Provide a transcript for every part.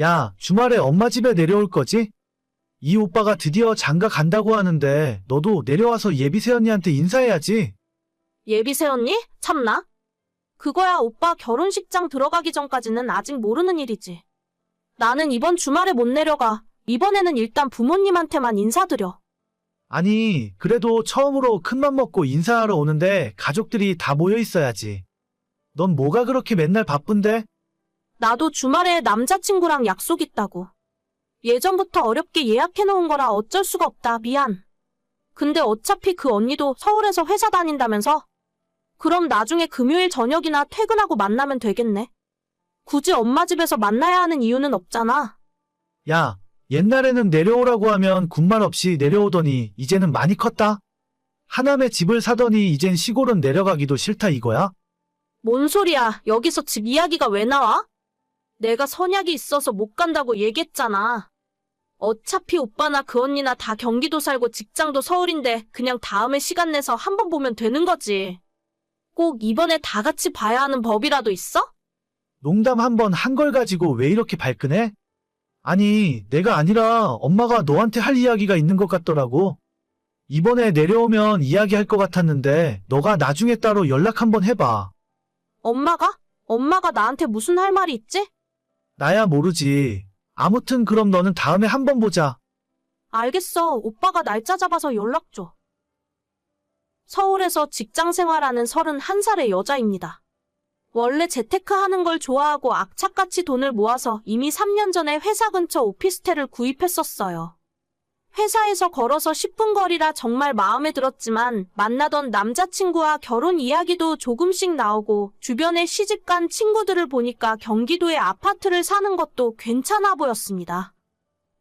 야, 주말에 엄마 집에 내려올 거지? 이 오빠가 드디어 장가 간다고 하는데 너도 내려와서 예비새 언니한테 인사해야지. 예비새 언니? 참나? 그거야 오빠 결혼식장 들어가기 전까지는 아직 모르는 일이지. 나는 이번 주말에 못 내려가. 이번에는 일단 부모님한테만 인사드려. 아니, 그래도 처음으로 큰맘 먹고 인사하러 오는데 가족들이 다 모여 있어야지. 넌 뭐가 그렇게 맨날 바쁜데? 나도 주말에 남자친구랑 약속 있다고. 예전부터 어렵게 예약해놓은 거라 어쩔 수가 없다. 미안. 근데 어차피 그 언니도 서울에서 회사 다닌다면서? 그럼 나중에 금요일 저녁이나 퇴근하고 만나면 되겠네. 굳이 엄마 집에서 만나야 하는 이유는 없잖아. 야, 옛날에는 내려오라고 하면 군말 없이 내려오더니 이제는 많이 컸다. 하남에 집을 사더니 이젠 시골은 내려가기도 싫다 이거야? 뭔 소리야. 여기서 집 이야기가 왜 나와? 내가 선약이 있어서 못 간다고 얘기했잖아. 어차피 오빠나 그 언니나 다 경기도 살고 직장도 서울인데 그냥 다음에 시간 내서 한번 보면 되는 거지. 꼭 이번에 다 같이 봐야 하는 법이라도 있어? 농담 한 번 한 걸 가지고 왜 이렇게 발끈해? 아니, 내가 아니라 엄마가 너한테 할 이야기가 있는 것 같더라고. 이번에 내려오면 이야기할 것 같았는데 너가 나중에 따로 연락 한번 해봐. 엄마가? 엄마가 나한테 무슨 할 말이 있지? 나야 모르지. 아무튼 그럼 너는 다음에 한번 보자. 알겠어. 오빠가 날짜 잡아서 연락 줘. 서울에서 직장 생활하는 31살의 여자입니다. 원래 재테크 하는 걸 좋아하고 악착같이 돈을 모아서 이미 3년 전에 회사 근처 오피스텔을 구입했었어요. 회사에서 걸어서 10분 거리라 정말 마음에 들었지만 만나던 남자친구와 결혼 이야기도 조금씩 나오고 주변에 시집간 친구들을 보니까 경기도에 아파트를 사는 것도 괜찮아 보였습니다.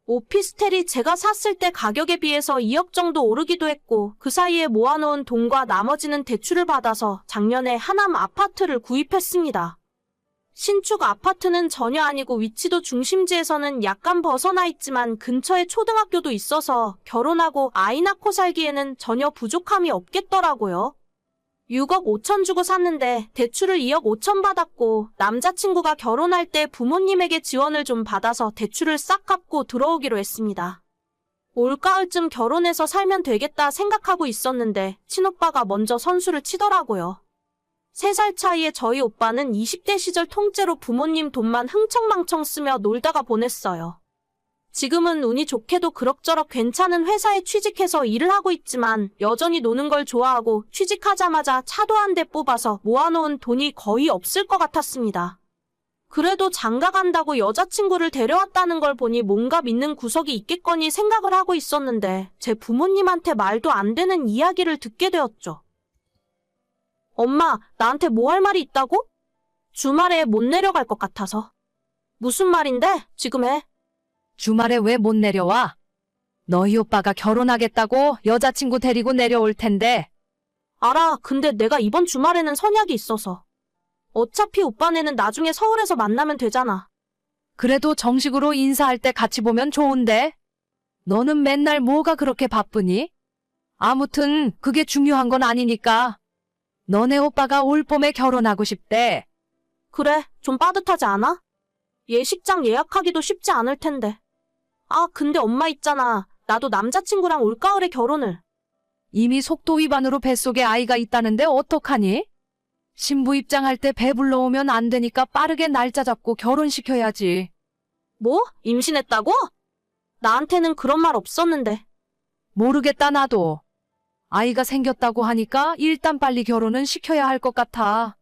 오피스텔이 제가 샀을 때 가격에 비해서 2억 정도 오르기도 했고 그 사이에 모아놓은 돈과 나머지는 대출을 받아서 작년에 하남 아파트를 구입했습니다. 신축 아파트는 전혀 아니고 위치도 중심지에서는 약간 벗어나 있지만 근처에 초등학교도 있어서 결혼하고 아이 낳고 살기에는 전혀 부족함이 없겠더라고요. 6억 5천 주고 샀는데 대출을 2억 5천 받았고 남자친구가 결혼할 때 부모님에게 지원을 좀 받아서 대출을 싹 갚고 들어오기로 했습니다. 올가을쯤 결혼해서 살면 되겠다 생각하고 있었는데 친오빠가 먼저 선수를 치더라고요. 3살 차이에 저희 오빠는 20대 시절 통째로 부모님 돈만 흥청망청 쓰며 놀다가 보냈어요. 지금은 운이 좋게도 그럭저럭 괜찮은 회사에 취직해서 일을 하고 있지만 여전히 노는 걸 좋아하고 취직하자마자 차도 한 대 뽑아서 모아놓은 돈이 거의 없을 것 같았습니다. 그래도 장가 간다고 여자친구를 데려왔다는 걸 보니 뭔가 믿는 구석이 있겠거니 생각을 하고 있었는데 제 부모님한테 말도 안 되는 이야기를 듣게 되었죠. 엄마, 나한테 뭐 할 말이 있다고? 주말에 못 내려갈 것 같아서. 무슨 말인데? 지금 해. 주말에 왜 못 내려와? 너희 오빠가 결혼하겠다고 여자친구 데리고 내려올 텐데. 알아. 근데 내가 이번 주말에는 선약이 있어서. 어차피 오빠네는 나중에 서울에서 만나면 되잖아. 그래도 정식으로 인사할 때 같이 보면 좋은데. 너는 맨날 뭐가 그렇게 바쁘니? 아무튼 그게 중요한 건 아니니까. 너네 오빠가 올 봄에 결혼하고 싶대. 그래, 좀 빠듯하지 않아? 예식장 예약하기도 쉽지 않을 텐데. 아, 근데 엄마 있잖아. 나도 남자친구랑 올가을에 결혼을. 이미 속도 위반으로 뱃속에 아이가 있다는데 어떡하니? 신부 입장할 때 배 불러오면 안 되니까 빠르게 날짜 잡고 결혼시켜야지. 뭐? 임신했다고? 나한테는 그런 말 없었는데. 모르겠다 나도. 아이가 생겼다고 하니까 일단 빨리 결혼은 시켜야 할 것 같아.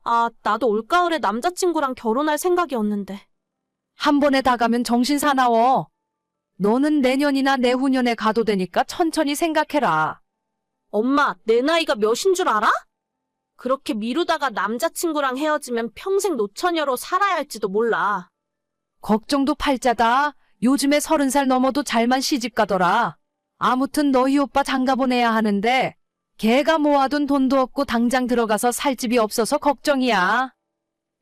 아, 나도 올가을에 남자친구랑 결혼할 생각이었는데. 한 번에 다 가면 정신 사나워. 너는 내년이나 내후년에 가도 되니까 천천히 생각해라. 엄마, 내 나이가 몇인 줄 알아? 그렇게 미루다가 남자친구랑 헤어지면 평생 노처녀로 살아야 할지도 몰라. 걱정도 팔자다. 요즘에 30살 넘어도 잘만 시집 가더라. 아무튼 너희 오빠 장가 보내야 하는데 걔가 모아둔 돈도 없고 당장 들어가서 살 집이 없어서 걱정이야.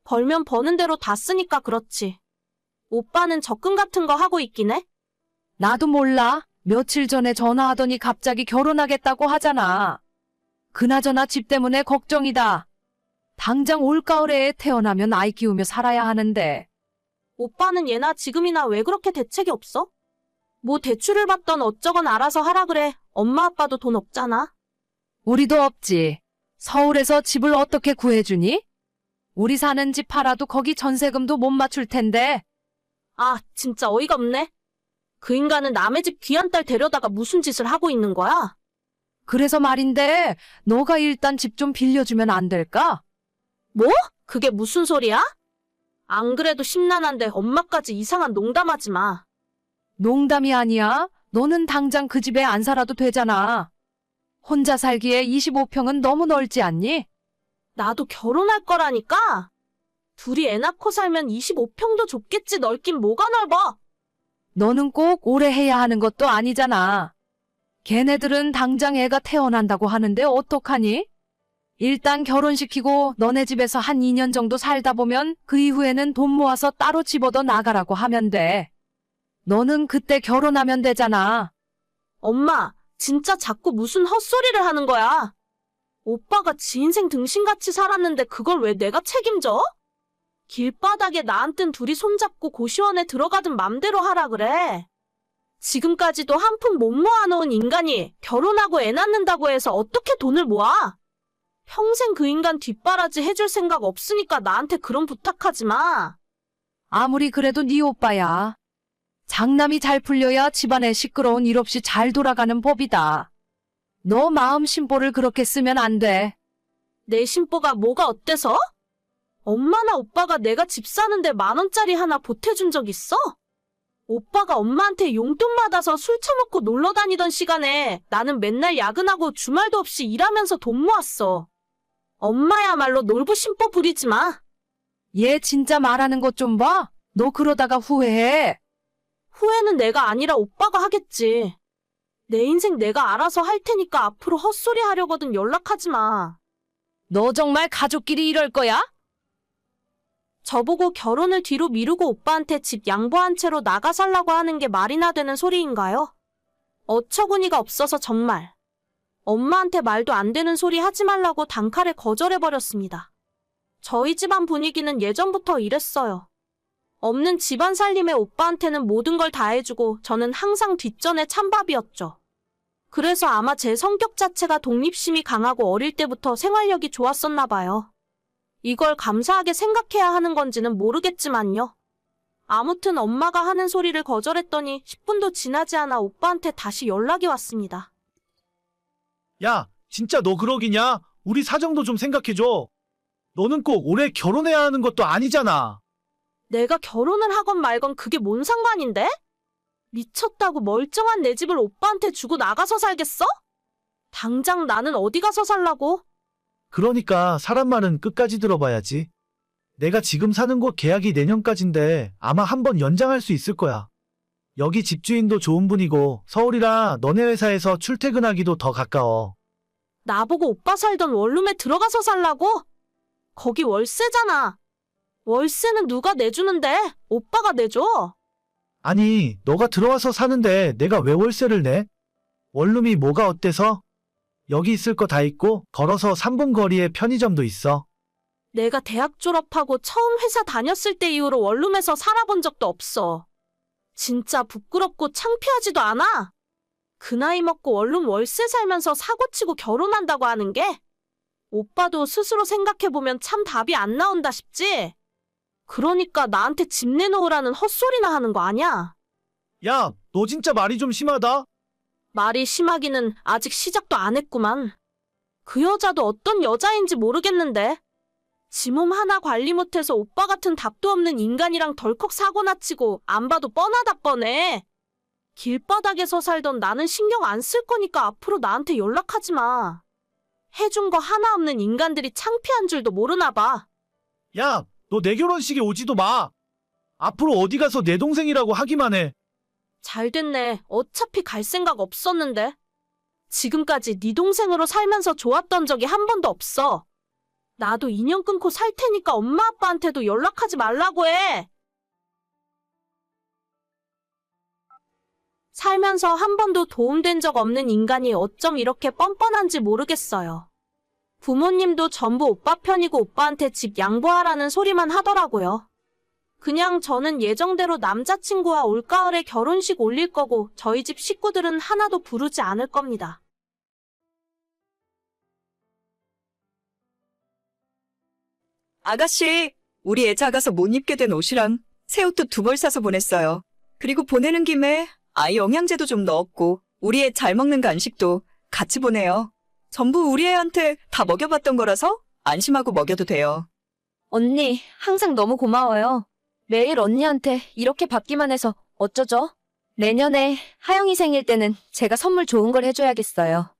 벌면 버는 대로 다 쓰니까 그렇지. 오빠는 적금 같은 거 하고 있긴 해? 나도 몰라. 며칠 전에 전화하더니 갑자기 결혼하겠다고 하잖아. 그나저나 집 때문에 걱정이다. 당장 올가을에 태어나면 아이 키우며 살아야 하는데. 오빠는 예나 지금이나 왜 그렇게 대책이 없어? 뭐 대출을 받던 어쩌건 알아서 하라 그래. 엄마 아빠도 돈 없잖아. 우리도 없지. 서울에서 집을 어떻게 구해주니? 우리 사는 집 팔아도 거기 전세금도 못 맞출 텐데. 아, 진짜 어이가 없네. 그 인간은 남의 집 귀한 딸 데려다가 무슨 짓을 하고 있는 거야? 그래서 말인데, 너가 일단 집 좀 빌려주면 안 될까? 뭐? 그게 무슨 소리야? 안 그래도 심란한데 엄마까지 이상한 농담하지 마. 농담이 아니야. 너는 당장 그 집에 안 살아도 되잖아. 혼자 살기에 25평은 너무 넓지 않니? 나도 결혼할 거라니까? 둘이 애 낳고 살면 25평도 좁겠지. 넓긴 뭐가 넓어? 너는 꼭 오래 해야 하는 것도 아니잖아. 걔네들은 당장 애가 태어난다고 하는데 어떡하니? 일단 결혼시키고 너네 집에서 한 2년 정도 살다 보면 그 이후에는 돈 모아서 따로 집 얻어 나가라고 하면 돼. 너는 그때 결혼하면 되잖아. 엄마, 진짜 자꾸 무슨 헛소리를 하는 거야? 오빠가 지 인생 등신같이 살았는데 그걸 왜 내가 책임져? 길바닥에 나앉든 둘이 손잡고 고시원에 들어가든 맘대로 하라 그래. 지금까지도 한 푼 못 모아놓은 인간이 결혼하고 애 낳는다고 해서 어떻게 돈을 모아? 평생 그 인간 뒷바라지 해줄 생각 없으니까 나한테 그런 부탁하지 마. 아무리 그래도 네 오빠야. 장남이 잘 풀려야 집안에 시끄러운 일 없이 잘 돌아가는 법이다. 너 마음 심보를 그렇게 쓰면 안 돼. 내 심보가 뭐가 어때서? 엄마나 오빠가 내가 집 사는데 10,000원짜리 하나 보태준 적 있어? 오빠가 엄마한테 용돈 받아서 술 처먹고 놀러 다니던 시간에 나는 맨날 야근하고 주말도 없이 일하면서 돈 모았어. 엄마야말로 놀부 심보 부리지 마. 얘 진짜 말하는 것 좀 봐. 너 그러다가 후회해. 후회는 내가 아니라 오빠가 하겠지. 내 인생 내가 알아서 할 테니까 앞으로 헛소리 하려거든 연락하지 마. 너 정말 가족끼리 이럴 거야? 저보고 결혼을 뒤로 미루고 오빠한테 집 양보한 채로 나가 살라고 하는 게 말이나 되는 소리인가요? 어처구니가 없어서 정말. 엄마한테 말도 안 되는 소리 하지 말라고 단칼에 거절해버렸습니다. 저희 집안 분위기는 예전부터 이랬어요. 없는 집안 살림에 오빠한테는 모든 걸 다 해주고 저는 항상 뒷전에 찬밥이었죠. 그래서 아마 제 성격 자체가 독립심이 강하고 어릴 때부터 생활력이 좋았었나 봐요. 이걸 감사하게 생각해야 하는 건지는 모르겠지만요. 아무튼 엄마가 하는 소리를 거절했더니 10분도 지나지 않아 오빠한테 다시 연락이 왔습니다. 야, 진짜 너 그러기냐? 우리 사정도 좀 생각해줘. 너는 꼭 올해 결혼해야 하는 것도 아니잖아. 내가 결혼을 하건 말건 그게 뭔 상관인데? 미쳤다고 멀쩡한 내 집을 오빠한테 주고 나가서 살겠어? 당장 나는 어디 가서 살라고? 그러니까 사람 말은 끝까지 들어봐야지. 내가 지금 사는 곳 계약이 내년까지인데 아마 한번 연장할 수 있을 거야. 여기 집주인도 좋은 분이고 서울이라 너네 회사에서 출퇴근하기도 더 가까워. 나보고 오빠 살던 원룸에 들어가서 살라고? 거기 월세잖아. 월세는 누가 내주는데? 오빠가 내줘. 아니, 너가 들어와서 사는데 내가 왜 월세를 내? 원룸이 뭐가 어때서? 여기 있을 거 다 있고 걸어서 3분 거리에 편의점도 있어. 내가 대학 졸업하고 처음 회사 다녔을 때 이후로 원룸에서 살아본 적도 없어. 진짜 부끄럽고 창피하지도 않아. 그 나이 먹고 원룸 월세 살면서 사고치고 결혼한다고 하는 게? 오빠도 스스로 생각해보면 참 답이 안 나온다 싶지? 그러니까 나한테 집 내놓으라는 헛소리나 하는 거 아냐? 야, 너 진짜 말이 좀 심하다. 말이 심하기는 아직 시작도 안 했구만. 그 여자도 어떤 여자인지 모르겠는데 지 몸 하나 관리 못해서 오빠 같은 답도 없는 인간이랑 덜컥 사고나 치고 안 봐도 뻔하다 뻔해. 길바닥에서 살던 나는 신경 안 쓸 거니까 앞으로 나한테 연락하지 마. 해준 거 하나 없는 인간들이 창피한 줄도 모르나 봐. 야, 너 내 결혼식에 오지도 마. 앞으로 어디 가서 내 동생이라고 하기만 해. 잘 됐네. 어차피 갈 생각 없었는데. 지금까지 네 동생으로 살면서 좋았던 적이 한 번도 없어. 나도 인연 끊고 살 테니까 엄마 아빠한테도 연락하지 말라고 해. 살면서 한 번도 도움된 적 없는 인간이 어쩜 이렇게 뻔뻔한지 모르겠어요. 부모님도 전부 오빠 편이고 오빠한테 집 양보하라는 소리만 하더라고요. 그냥 저는 예정대로 남자친구와 올가을에 결혼식 올릴 거고 저희 집 식구들은 하나도 부르지 않을 겁니다. 아가씨, 우리 애 작아서 못 입게 된 옷이랑 새 옷도 2벌 사서 보냈어요. 그리고 보내는 김에 아이 영양제도 좀 넣었고 우리 애 잘 먹는 간식도 같이 보내요. 전부 우리 애한테 다 먹여봤던 거라서 안심하고 먹여도 돼요. 언니, 항상 너무 고마워요. 매일 언니한테 이렇게 받기만 해서 어쩌죠? 내년에 하영이 생일 때는 제가 선물 좋은 걸 해줘야겠어요.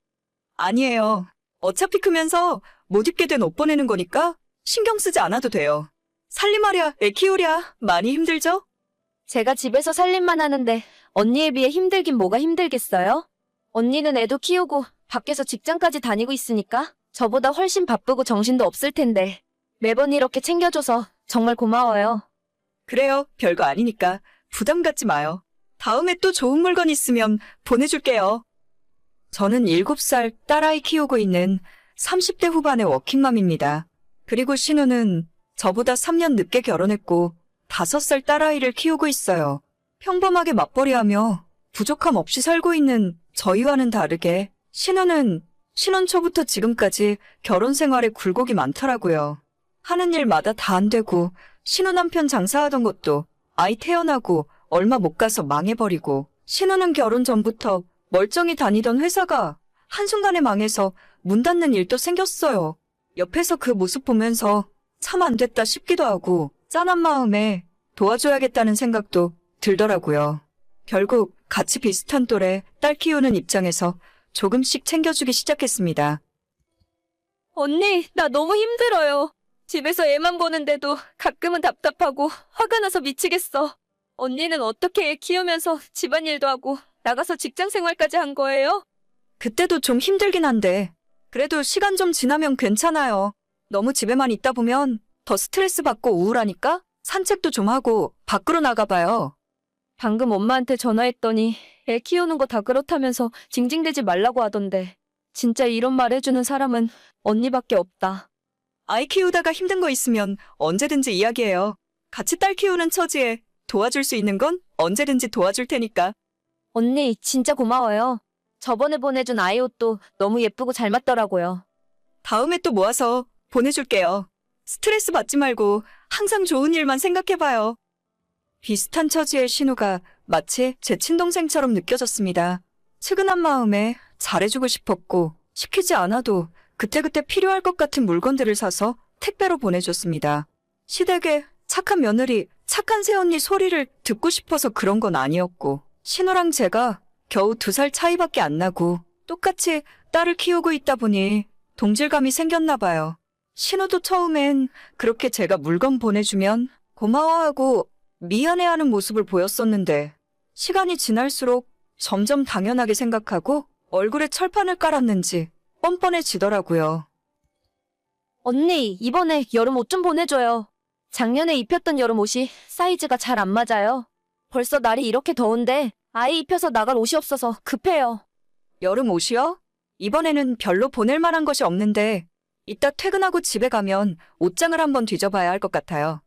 아니에요. 어차피 크면서 못 입게 된 옷 보내는 거니까 신경 쓰지 않아도 돼요. 살림하랴, 애 키우랴 많이 힘들죠? 제가 집에서 살림만 하는데 언니에 비해 힘들긴 뭐가 힘들겠어요? 언니는 애도 키우고 밖에서 직장까지 다니고 있으니까 저보다 훨씬 바쁘고 정신도 없을 텐데 매번 이렇게 챙겨줘서 정말 고마워요. 그래요. 별거 아니니까 부담 갖지 마요. 다음에 또 좋은 물건 있으면 보내줄게요. 저는 7살 딸아이 키우고 있는 30대 후반의 워킹맘입니다. 그리고 신우는 저보다 3년 늦게 결혼했고 5살 딸아이를 키우고 있어요. 평범하게 맞벌이하며 부족함 없이 살고 있는 저희와는 다르게 신우는 신혼 초부터 지금까지 결혼 생활에 굴곡이 많더라고요. 하는 일마다 다 안 되고 신우 남편 장사하던 것도 아이 태어나고 얼마 못 가서 망해버리고 신우는 결혼 전부터 멀쩡히 다니던 회사가 한순간에 망해서 문 닫는 일도 생겼어요. 옆에서 그 모습 보면서 참 안 됐다 싶기도 하고 짠한 마음에 도와줘야겠다는 생각도 들더라고요. 결국 같이 비슷한 또래 딸 키우는 입장에서 조금씩 챙겨주기 시작했습니다. 언니, 나 너무 힘들어요. 집에서 애만 보는데도 가끔은 답답하고 화가 나서 미치겠어. 언니는 어떻게 애 키우면서 집안일도 하고 나가서 직장 생활까지 한 거예요? 그때도 좀 힘들긴 한데 그래도 시간 좀 지나면 괜찮아요. 너무 집에만 있다 보면 더 스트레스 받고 우울하니까 산책도 좀 하고 밖으로 나가봐요. 방금 엄마한테 전화했더니 애 키우는 거 다 그렇다면서 징징대지 말라고 하던데 진짜 이런 말 해주는 사람은 언니밖에 없다. 아이 키우다가 힘든 거 있으면 언제든지 이야기해요. 같이 딸 키우는 처지에 도와줄 수 있는 건 언제든지 도와줄 테니까. 언니 진짜 고마워요. 저번에 보내준 아이 옷도 너무 예쁘고 잘 맞더라고요. 다음에 또 모아서 보내줄게요. 스트레스 받지 말고 항상 좋은 일만 생각해봐요. 비슷한 처지의 신우가 마치 제 친동생처럼 느껴졌습니다. 측은한 마음에 잘해주고 싶었고 시키지 않아도 그때그때 필요할 것 같은 물건들을 사서 택배로 보내줬습니다. 시댁에 착한 며느리, 착한 새언니 소리를 듣고 싶어서 그런 건 아니었고 신우랑 제가 겨우 2살 차이밖에 안 나고 똑같이 딸을 키우고 있다 보니 동질감이 생겼나 봐요. 신우도 처음엔 그렇게 제가 물건 보내주면 고마워하고 미안해하는 모습을 보였었는데 시간이 지날수록 점점 당연하게 생각하고 얼굴에 철판을 깔았는지 뻔뻔해지더라고요. 언니 이번에 여름 옷 좀 보내줘요. 작년에 입혔던 여름 옷이 사이즈가 잘 안 맞아요. 벌써 날이 이렇게 더운데 아이 입혀서 나갈 옷이 없어서 급해요. 여름 옷이요? 이번에는 별로 보낼 만한 것이 없는데 이따 퇴근하고 집에 가면 옷장을 한번 뒤져봐야 할 것 같아요.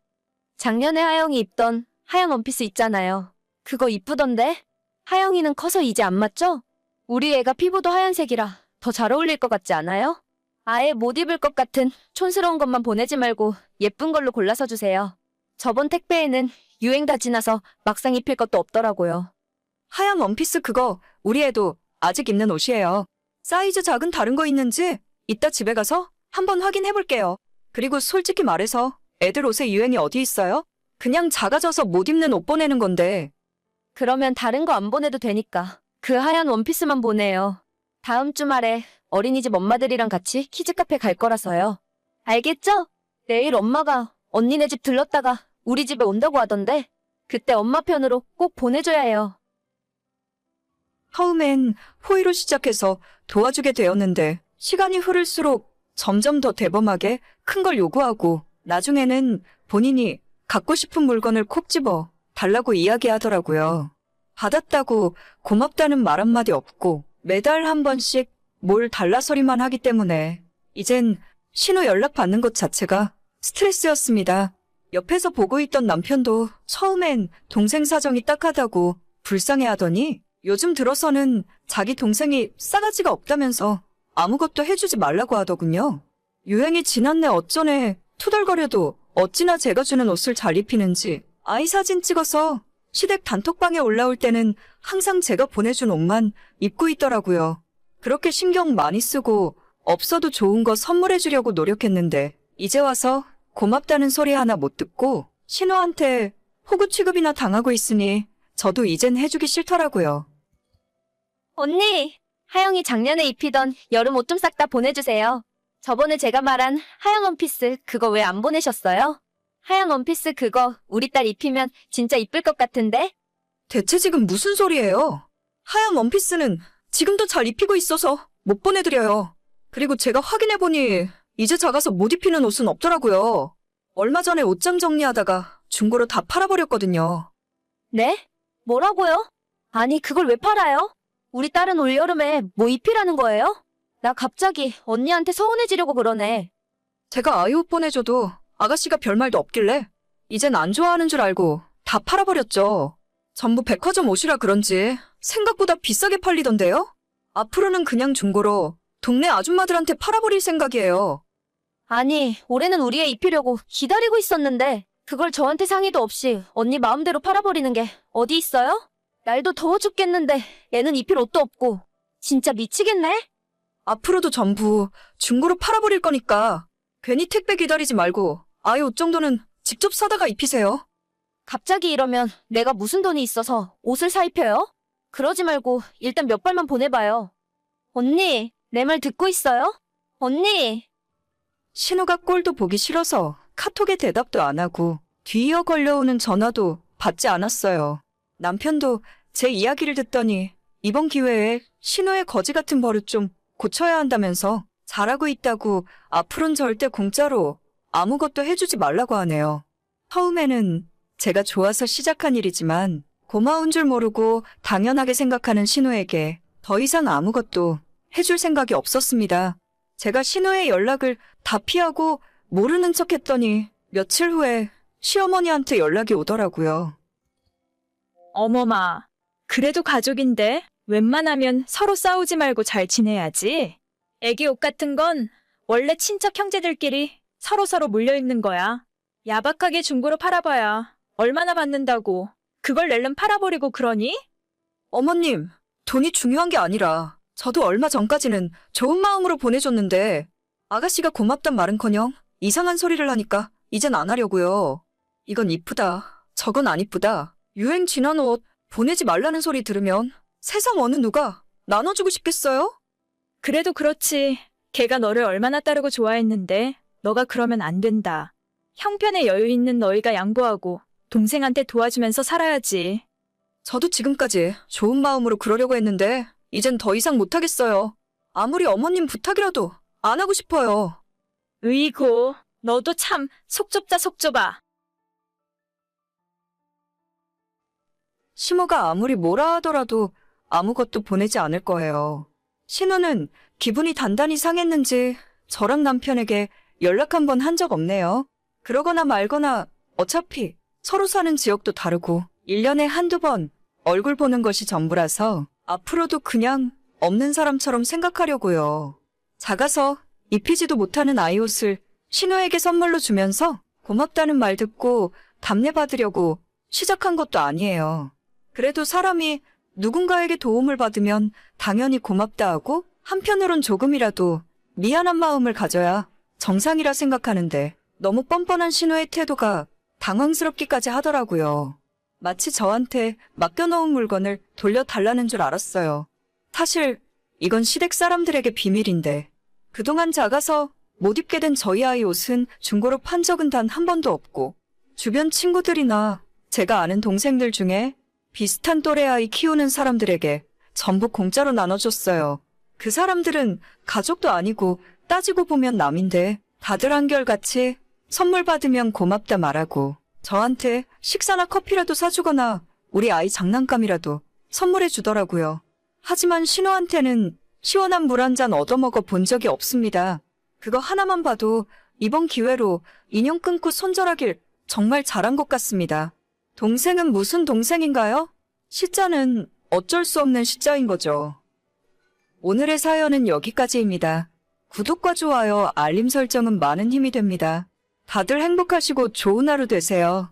작년에 하영이 입던 하얀 원피스 있잖아요. 그거 이쁘던데? 하영이는 커서 이제 안 맞죠? 우리 애가 피부도 하얀색이라 더 잘 어울릴 것 같지 않아요? 아예 못 입을 것 같은 촌스러운 것만 보내지 말고 예쁜 걸로 골라서 주세요. 저번 택배에는 유행 다 지나서 막상 입힐 것도 없더라고요. 하얀 원피스 그거 우리 애도 아직 입는 옷이에요. 사이즈 작은 다른 거 있는지 이따 집에 가서 한번 확인해 볼게요. 그리고 솔직히 말해서 애들 옷에 유행이 어디 있어요? 그냥 작아져서 못 입는 옷 보내는 건데. 그러면 다른 거 안 보내도 되니까 그 하얀 원피스만 보내요. 다음 주말에 어린이집 엄마들이랑 같이 키즈카페 갈 거라서요. 알겠죠? 내일 엄마가 언니네 집 들렀다가 우리 집에 온다고 하던데 그때 엄마 편으로 꼭 보내줘야 해요. 처음엔 호의로 시작해서 도와주게 되었는데 시간이 흐를수록 점점 더 대범하게 큰 걸 요구하고 나중에는 본인이 갖고 싶은 물건을 콕 집어 달라고 이야기하더라고요. 받았다고 고맙다는 말 한마디 없고 매달 한 번씩 뭘 달라 소리만 하기 때문에 이젠 신호 연락 받는 것 자체가 스트레스였습니다. 옆에서 보고 있던 남편도 처음엔 동생 사정이 딱하다고 불쌍해하더니 요즘 들어서는 자기 동생이 싸가지가 없다면서 아무것도 해주지 말라고 하더군요. 유행이 지났네 어쩌네 투덜거려도 어찌나 제가 주는 옷을 잘 입히는지 아이 사진 찍어서 시댁 단톡방에 올라올 때는 항상 제가 보내준 옷만 입고 있더라고요. 그렇게 신경 많이 쓰고 없어도 좋은 거 선물해주려고 노력했는데 이제 와서 고맙다는 소리 하나 못 듣고 신우한테 호구 취급이나 당하고 있으니 저도 이젠 해주기 싫더라고요. 언니, 하영이 작년에 입히던 여름 옷 좀 싹 다 보내주세요. 저번에 제가 말한 하영 원피스 그거 왜 안 보내셨어요? 하영 원피스 그거 우리 딸 입히면 진짜 이쁠 것 같은데? 대체 지금 무슨 소리예요? 하얀 원피스는 지금도 잘 입히고 있어서 못 보내드려요. 그리고 제가 확인해보니 이제 작아서 못 입히는 옷은 없더라고요. 얼마 전에 옷장 정리하다가 중고로 다 팔아버렸거든요. 네? 뭐라고요? 아니 그걸 왜 팔아요? 우리 딸은 올여름에 뭐 입히라는 거예요? 나 갑자기 언니한테 서운해지려고 그러네. 제가 아이 옷 보내줘도 아가씨가 별말도 없길래 이젠 안 좋아하는 줄 알고 다 팔아버렸죠. 전부 백화점 옷이라 그런지 생각보다 비싸게 팔리던데요? 앞으로는 그냥 중고로 동네 아줌마들한테 팔아버릴 생각이에요. 아니 올해는 우리 애 입히려고 기다리고 있었는데 그걸 저한테 상의도 없이 언니 마음대로 팔아버리는 게 어디 있어요? 날도 더워 죽겠는데 애는 입힐 옷도 없고 진짜 미치겠네? 앞으로도 전부 중고로 팔아버릴 거니까 괜히 택배 기다리지 말고 아이 옷 정도는 직접 사다가 입히세요. 갑자기 이러면 내가 무슨 돈이 있어서 옷을 사 입혀요? 그러지 말고 일단 몇 벌만 보내봐요. 언니, 내 말 듣고 있어요? 언니! 신우가 꼴도 보기 싫어서 카톡에 대답도 안 하고 뒤이어 걸려오는 전화도 받지 않았어요. 남편도 제 이야기를 듣더니 이번 기회에 신우의 거지 같은 버릇 좀 고쳐야 한다면서 잘하고 있다고 앞으론 절대 공짜로 아무것도 해주지 말라고 하네요. 처음에는 제가 좋아서 시작한 일이지만 고마운 줄 모르고 당연하게 생각하는 신우에게 더 이상 아무것도 해줄 생각이 없었습니다. 제가 신우의 연락을 다 피하고 모르는 척 했더니 며칠 후에 시어머니한테 연락이 오더라고요. 어머마, 그래도 가족인데 웬만하면 서로 싸우지 말고 잘 지내야지. 애기 옷 같은 건 원래 친척 형제들끼리 서로서로 물려입는 거야. 야박하게 중고로 팔아봐야 얼마나 받는다고. 그걸 낼름 팔아버리고 그러니? 어머님, 돈이 중요한 게 아니라 저도 얼마 전까지는 좋은 마음으로 보내줬는데 아가씨가 고맙단 말은커녕 이상한 소리를 하니까 이젠 안 하려고요. 이건 이쁘다, 저건 안 이쁘다, 유행 지난 옷 보내지 말라는 소리 들으면 세상 어느 누가 나눠주고 싶겠어요? 그래도 그렇지. 걔가 너를 얼마나 따르고 좋아했는데 너가 그러면 안 된다. 형편에 여유 있는 너희가 양보하고 동생한테 도와주면서 살아야지. 저도 지금까지 좋은 마음으로 그러려고 했는데 이젠 더 이상 못하겠어요. 아무리 어머님 부탁이라도 안 하고 싶어요. 으이고, 너도 참 속 좁다 속 좁아. 시모가 아무리 뭐라 하더라도 아무것도 보내지 않을 거예요. 신우는 기분이 단단히 상했는지 저랑 남편에게 연락 한 번 한 적 없네요. 그러거나 말거나 어차피 서로 사는 지역도 다르고 1년에 한두 번 얼굴 보는 것이 전부라서 앞으로도 그냥 없는 사람처럼 생각하려고요. 작아서 입히지도 못하는 아이 옷을 신우에게 선물로 주면서 고맙다는 말 듣고 답례받으려고 시작한 것도 아니에요. 그래도 사람이 누군가에게 도움을 받으면 당연히 고맙다 하고 한편으론 조금이라도 미안한 마음을 가져야 정상이라 생각하는데 너무 뻔뻔한 신우의 태도가 당황스럽기까지 하더라고요. 마치 저한테 맡겨놓은 물건을 돌려달라는 줄 알았어요. 사실 이건 시댁 사람들에게 비밀인데 그동안 작아서 못 입게 된 저희 아이 옷은 중고로 판 적은 단 한 번도 없고 주변 친구들이나 제가 아는 동생들 중에 비슷한 또래 아이 키우는 사람들에게 전부 공짜로 나눠줬어요. 그 사람들은 가족도 아니고 따지고 보면 남인데 다들 한결같이 선물 받으면 고맙다 말하고 저한테 식사나 커피라도 사주거나 우리 아이 장난감이라도 선물해 주더라고요. 하지만 신우한테는 시원한 물 한 잔 얻어먹어 본 적이 없습니다. 그거 하나만 봐도 이번 기회로 인연 끊고 손절하길 정말 잘한 것 같습니다. 동생은 무슨 동생인가요? 시자는 어쩔 수 없는 시자인 거죠. 오늘의 사연은 여기까지입니다. 구독과 좋아요, 알림 설정은 많은 힘이 됩니다. 다들 행복하시고 좋은 하루 되세요.